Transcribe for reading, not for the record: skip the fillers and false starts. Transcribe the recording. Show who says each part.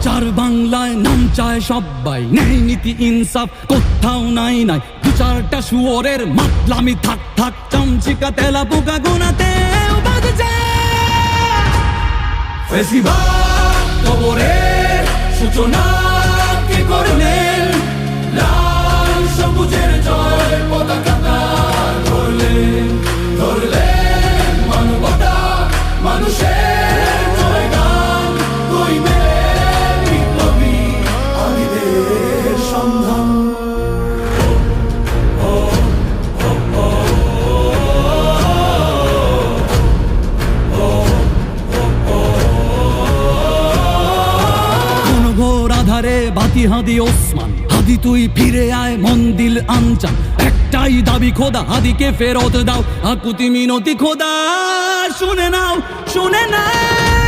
Speaker 1: চার বাংলায় নাম চায় সবাই, নেই নীতি ইনসাফ কোথাও নাই নাই। দু চারটা শুয়োরের মাতলামি থাক থাক, চামচিকা তেলা পোকা গোনাতেও বাজছে। ফেসিবাদ কবরের সূচনা কে করলেন? লাল সবুজের জয় পতাকা ধরলেন, ধরলেন মানবতা মানুষের জয়গান, কইবে বিপ্লবী আদিদের সন্ধান। আধারে বাতি হাদি ওসমান, হাদি তুই ফিরে আয় মন্দিল আনচান। একটাই দাবি খোদা, হাদিকে ফেরত দাও, আকুতি মিনতি খোদা শুনে নাও, শুনে নাও।